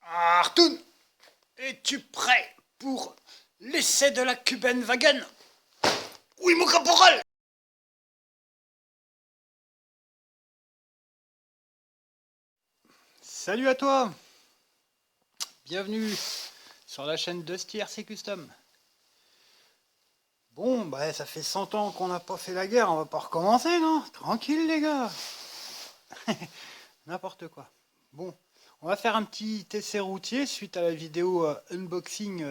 Artoun, es-tu prêt pour l'essai de la Kubenwagen? Oui, mon caporal! Salut à toi! Bienvenue sur la chaîne de STRC Custom. Bon, bah ça fait 100 ans qu'on n'a pas fait la guerre, on va pas recommencer, non? Tranquille les gars! N'importe quoi. Bon, on va faire un petit essai routier suite à la vidéo unboxing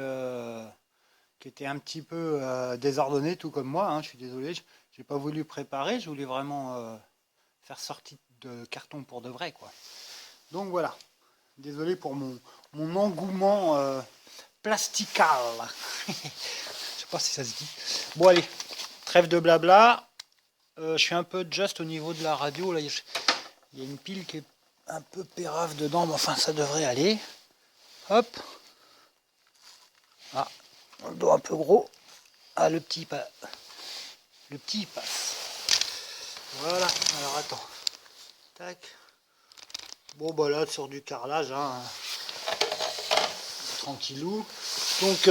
qui était un petit peu désordonnée, tout comme moi, hein, je suis désolé, j'ai pas voulu préparer, je voulais vraiment faire sortie de carton pour de vrai, quoi. Donc voilà, désolé pour mon engouement plastical. Je sais pas si ça se dit. Bon allez, trêve de blabla. Je suis un peu juste au niveau de la radio, là il y a une pile qui est un peu pérave dedans, mais enfin ça devrait aller. Hop. Ah, le dos un peu gros. Ah, le petit passe. Voilà, alors attends. Tac. Bon bah là sur du carrelage, hein. Tranquillou. Donc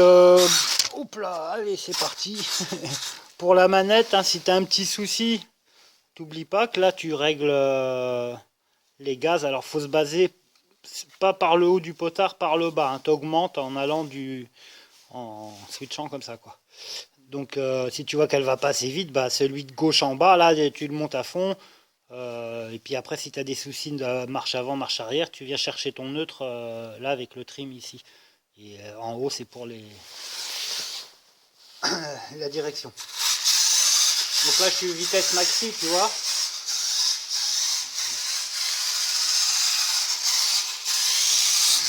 hop là, allez c'est parti. Pour la manette, hein, si tu as un petit souci, t'oublie pas que là tu règles les gaz. Alors faut se baser pas par le haut du potard, par le bas, hein. Tu augmentes en allant en switchant comme ça, quoi. Donc si tu vois qu'elle va pas assez vite, bah celui de gauche en bas, là tu le montes à fond. Et puis après, si tu as des soucis de marche avant, marche arrière, tu viens chercher ton neutre là avec le trim ici. Et en haut, c'est pour la direction. Donc là, je suis vitesse maxi, tu vois.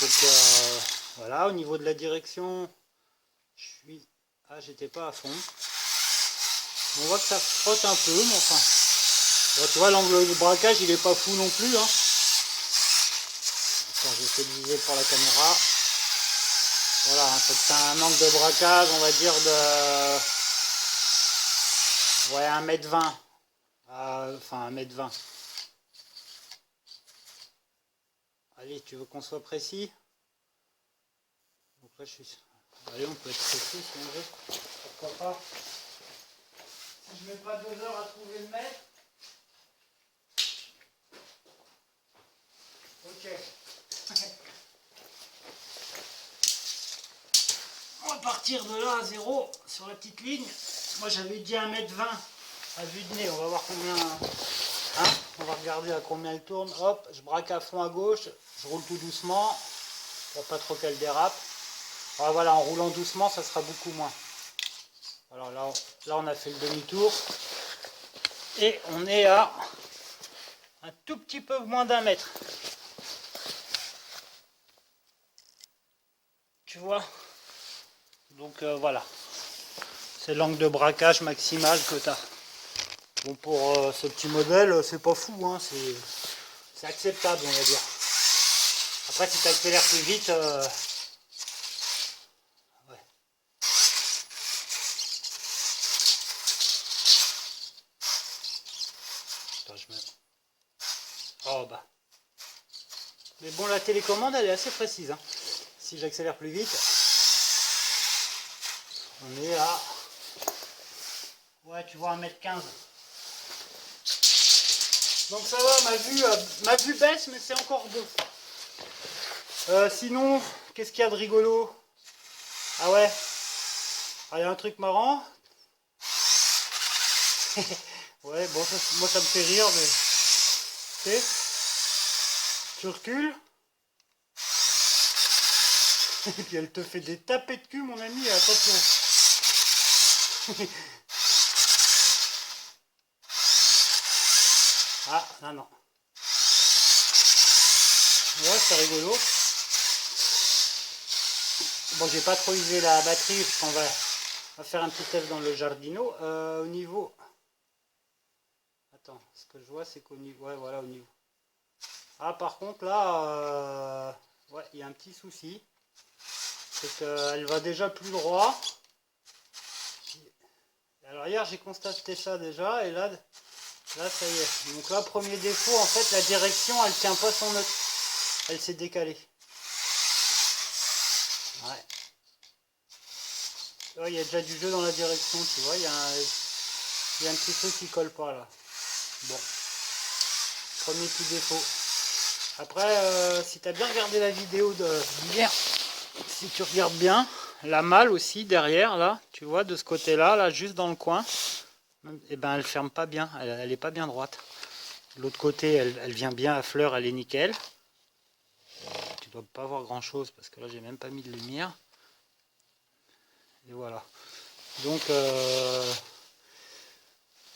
Donc voilà, au niveau de la direction, je suis... Ah, j'étais pas à fond. On voit que ça frotte un peu, mais enfin... Bon, tu vois, l'angle de braquage, il est pas fou non plus, hein. Attends, j'essaie de viser pour la caméra. Voilà, hein, c'est un angle de braquage, on va dire de... Ouais, 1,20 m. Enfin, 1,20 m. Allez, tu veux qu'on soit précis? Donc là, je suis... Allez, on peut être précis si on veut. Pourquoi pas? Si je mets pas 2 heures à trouver le mètre. Ok. On va partir de là à 0 sur la petite ligne. Moi, j'avais dit 1,20 m à vue de nez. On va voir combien... Hein, on va regarder à combien elle tourne. Hop, je braque à fond à gauche. Je roule tout doucement pour pas trop qu'elle dérape. Alors voilà, en roulant doucement, ça sera beaucoup moins. Alors là on a fait le demi-tour. Et on est à un tout petit peu moins d'1 m. Tu vois? Donc voilà. C'est l'angle de braquage maximal que tu as. Bon, pour ce petit modèle, c'est pas fou, hein, c'est acceptable, on va dire. Après, si tu accélères plus vite, ouais. Attends, je mets... Oh bah. Mais bon, la télécommande, elle est assez précise, hein. Si j'accélère plus vite, on est à... Ouais, tu vois, 1,15 m. Donc ça va, ma vue baisse, mais c'est encore beau. Sinon, qu'est-ce qu'il y a de rigolo? Ah ouais, il y a un truc marrant. Ouais, bon, moi ça me fait rire, mais... Tu sais, tu recules. Et puis elle te fait des tapés de cul, mon ami, attention. Ah, non. Ouais, c'est rigolo. Bon, j'ai pas trop usé la batterie, parce qu'on va faire un petit test dans le Jardino. Au niveau... Attends, ce que je vois, c'est qu'au niveau... Ouais, voilà, au niveau... Ah, par contre, là, ouais, il y a un petit souci. C'est qu'elle va déjà plus droit. Alors hier, j'ai constaté ça déjà, et là, Là, ça y est. Donc là, premier défaut, en fait, la direction, elle tient pas son neutre. Elle s'est décalée. Ouais. Tu vois, il y a déjà du jeu dans la direction, tu vois. Il y a un petit truc qui colle pas, là. Bon. Premier petit défaut. Après, si tu as bien regardé la vidéo d'hier, si tu regardes bien, la malle aussi, derrière, là, tu vois, de ce côté-là, là, juste dans le coin, et ben, elle ferme pas bien. Elle est pas bien droite. De l'autre côté, elle vient bien à fleur, elle est nickel. Tu dois pas voir grand chose parce que là j'ai même pas mis de lumière. Et voilà. Donc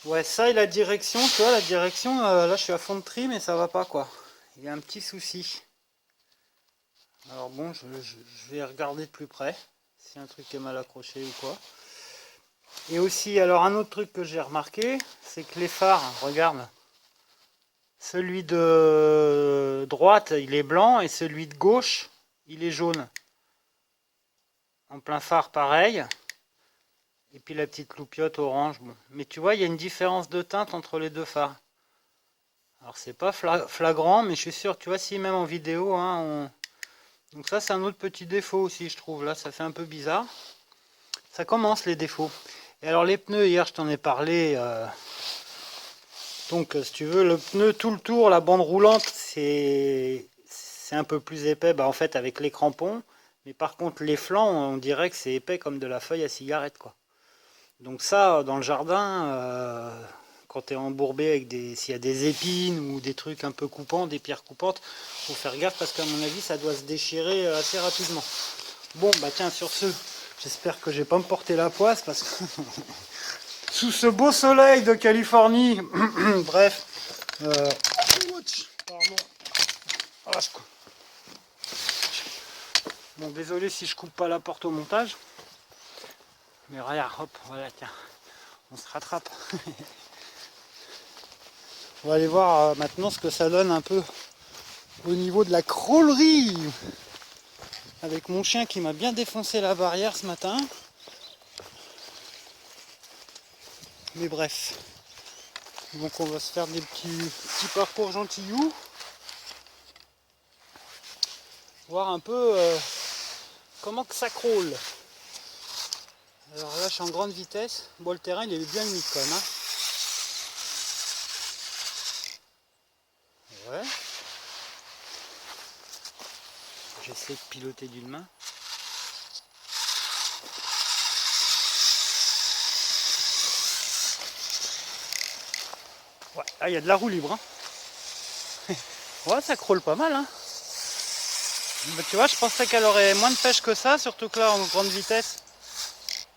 ouais, ça et la direction, tu vois, la direction, là je suis à fond de tri mais ça va pas quoi. Il y a un petit souci. Alors bon, je vais regarder de plus près si un truc est mal accroché ou quoi. Et aussi, alors un autre truc que j'ai remarqué, c'est que les phares, regarde, celui de droite il est blanc et celui de gauche il est jaune. En plein phare pareil. Et puis la petite loupiote orange. Bon. Mais tu vois, il y a une différence de teinte entre les deux phares. Alors c'est pas flagrant, mais je suis sûr, tu vois, si même en vidéo, hein, donc ça c'est un autre petit défaut aussi, je trouve. Là, ça fait un peu bizarre. Ça commence les défauts. Et alors les pneus, hier je t'en ai parlé. Donc si tu veux, le pneu tout le tour, la bande roulante, c'est un peu plus épais, bah, en fait avec les crampons. Mais par contre les flancs, on dirait que c'est épais comme de la feuille à cigarette, quoi. Donc ça, dans le jardin, quand tu es embourbé avec s'il y a des épines ou des trucs un peu coupants, des pierres coupantes, faut faire gaffe parce qu'à mon avis, ça doit se déchirer assez rapidement. Bon, bah tiens, sur ce, j'espère que je vais pas me porter la poisse parce que sous ce beau soleil de Californie, bref, pardon. Ah, bon, désolé si je coupe pas la porte au montage, mais regarde, hop, voilà, tiens, on se rattrape. On va aller voir maintenant ce que ça donne un peu au niveau de la crawlerie. Avec mon chien qui m'a bien défoncé la barrière ce matin. Mais bref. Donc on va se faire des petits parcours gentillous. Voir un peu comment que ça crawl. Alors là je suis en grande vitesse. Bon, le terrain il est bien humide quand même. Hein. Ouais. J'essaie de piloter d'une main. Ouais, ah, il y a de la roue libre. Hein. Ouais, ça crawl pas mal. Hein. Bah, tu vois, je pensais qu'elle aurait moins de pêche que ça, surtout que là en grande vitesse.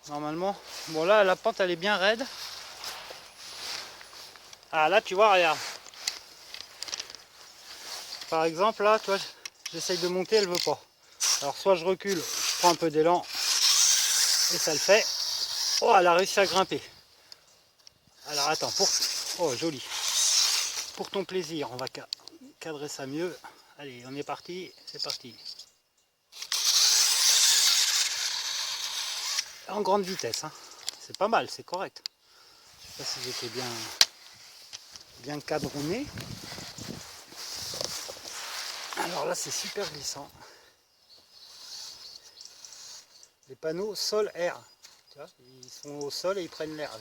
Normalement. Bon là, la pente elle est bien raide. Ah là, tu vois, regarde. Par exemple, là, tu vois, j'essaye de monter, elle veut pas. Alors soit je recule, je prends un peu d'élan et ça le fait. Oh, elle a réussi à grimper. Alors attends, oh, joli. Pour ton plaisir, on va cadrer ça mieux. Allez, on est parti, c'est parti. En grande vitesse, hein. C'est pas mal, c'est correct. Je sais pas si j'étais bien cadronné. Alors là, c'est super glissant. Les panneaux sol-air. Tu vois, ils sont au sol et ils prennent l'air.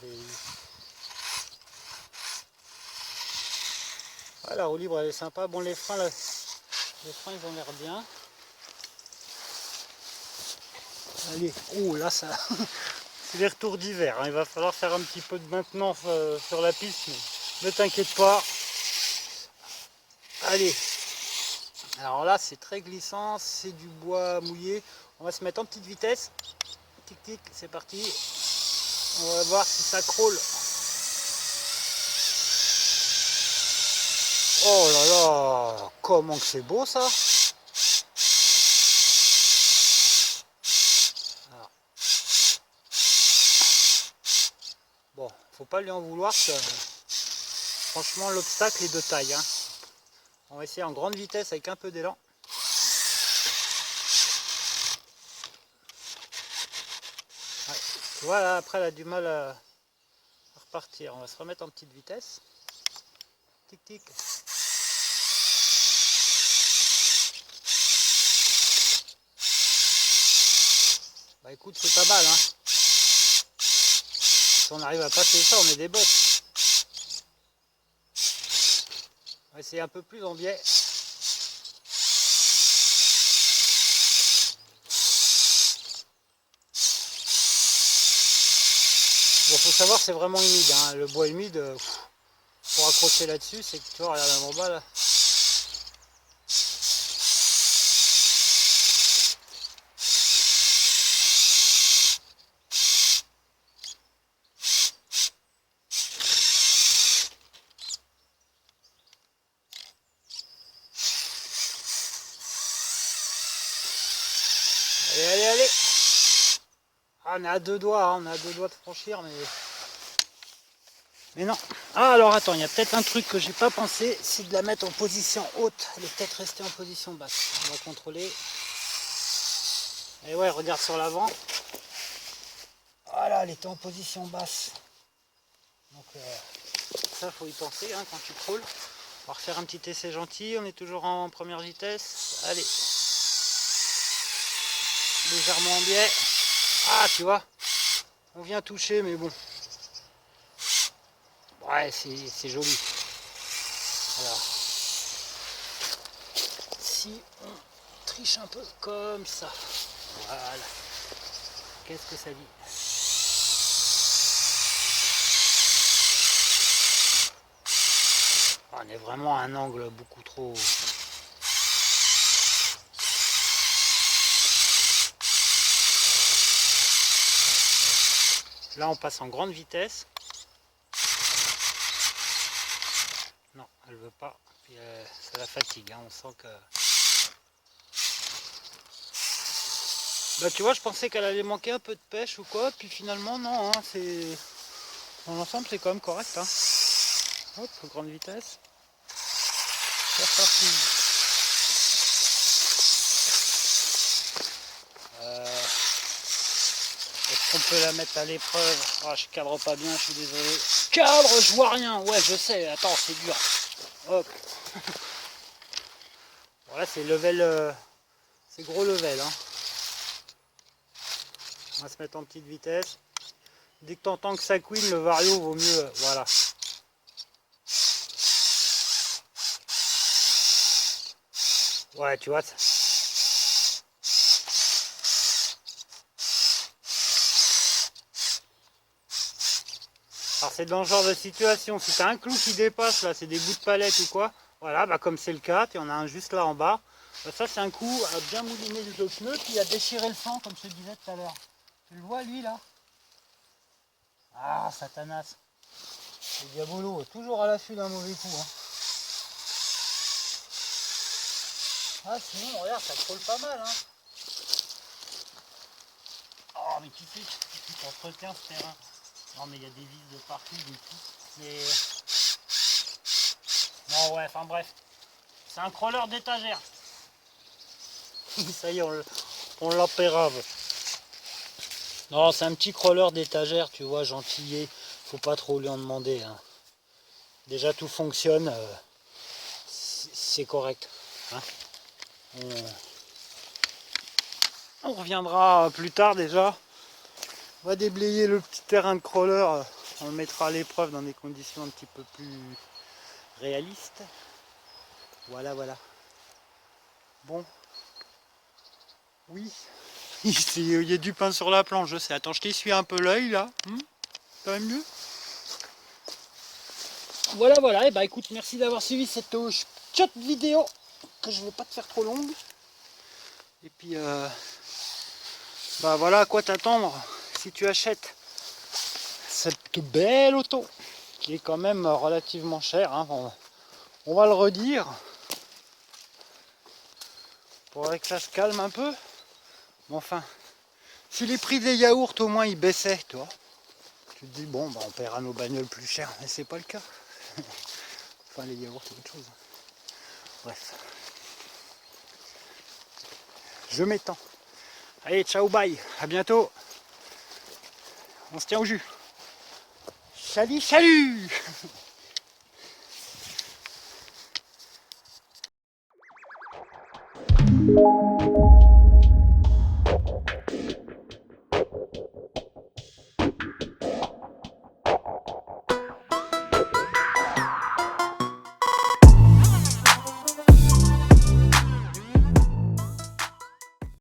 Ah, la roue libre elle est sympa. Bon, les freins ils ont l'air bien. Allez, oh là ça, c'est les retours d'hiver. Hein. Il va falloir faire un petit peu de maintenance sur la piste, mais ne t'inquiète pas. Allez. Alors là c'est très glissant, c'est du bois mouillé. On va se mettre en petite vitesse. Tic tic, c'est parti. On va voir si ça crawl. Oh là là, comment que c'est beau ça. Alors. Bon, faut pas lui en vouloir, franchement l'obstacle est de taille. Hein. On va essayer en grande vitesse avec un peu d'élan. Ouais. Tu vois là, après elle a du mal à repartir. On va se remettre en petite vitesse. Tic tic. Bah écoute, c'est pas mal, hein. Si on arrive à passer ça, on met des bottes. On va essayer un peu plus en biais. Bon, faut savoir, c'est vraiment humide, hein. Le bois humide, pour accrocher là-dessus, c'est que tu vois, regarde en bas là. Allez, allez, allez. Ah, on est à deux doigts, hein. On est à deux doigts de franchir, mais non. Ah, alors attends, il y a peut-être un truc que j'ai pas pensé, c'est de la mettre en position haute. Elle est peut-être restée en position basse. On va contrôler. Et ouais, regarde sur l'avant. Voilà, elle était en position basse. Donc ça, faut y penser, hein, quand tu crawles. On va refaire un petit essai gentil. On est toujours en première vitesse. Allez. Légèrement en biais. Ah, tu vois, on vient toucher, mais bon. Ouais, c'est joli. Alors, si on triche un peu comme ça, voilà. Qu'est-ce que ça dit? On est vraiment à un angle beaucoup trop... Là, on passe en grande vitesse. Non, elle veut pas. Puis, ça la fatigue, hein. On sent que... Bah tu vois, je pensais qu'elle allait manquer un peu de pêche ou quoi, puis finalement non, hein, c'est... Dans l'ensemble c'est quand même correct, hein. Hop, grande vitesse. C'est parti. Est-ce qu'on peut la mettre à l'épreuve? Ah, je cadre pas bien, je suis désolé. Cadre, je vois rien. Ouais, je sais, attends, c'est dur. Hop. Voilà, c'est level... c'est gros level, hein. On va se mettre en petite vitesse. Dès que tu entends que ça couine, le vario vaut mieux. Voilà. Ouais, tu vois. Alors c'est dans ce genre de situation. Si tu as un clou qui dépasse, là, c'est des bouts de palette ou quoi. Voilà, bah comme c'est le cas, tu en as un juste là en bas. Bah, ça c'est un coup à bien mouliner le pneu, puis à déchirer le flanc, comme je te disais tout à l'heure. Tu le vois lui là? Ah, Satanas. C'est diabolo, toujours à l'affût d'un mauvais coup, hein. Ah, sinon, regarde, ça colle pas mal, hein. Oh, mais qui fait que tu entretiens ce terrain? Non, mais il y a des vis de partout, des tout. Mais... Non, ouais, enfin bref. C'est un crawler d'étagère. Ça y est, on l'appellera. Non, c'est un petit crawler d'étagère, tu vois, gentillet. Faut pas trop lui en demander, hein. Déjà, tout fonctionne. C'est correct, hein. On reviendra plus tard déjà. On va déblayer le petit terrain de crawler. On le mettra à l'épreuve dans des conditions un petit peu plus réalistes. Voilà, voilà. Bon. Oui. Il y a du pain sur la planche, je sais. Attends, je t'essuie un peu l'œil là. Ça va mieux? Voilà, voilà. Et bah écoute, merci d'avoir suivi cette petite vidéo que je ne vais pas te faire trop longue. Et puis, bah voilà à quoi t'attendre si tu achètes cette belle auto qui est quand même relativement chère, hein. On va le redire. Faudrait que ça se calme un peu. Mais enfin, si les prix des yaourts au moins ils baissaient, toi, tu te dis bon bah on paiera nos bagnoles plus cher, mais c'est pas le cas. Enfin les yaourts c'est autre chose. Bref. Je m'étends. Allez, ciao, bye, à bientôt. On se tient au jus. Salut, salut.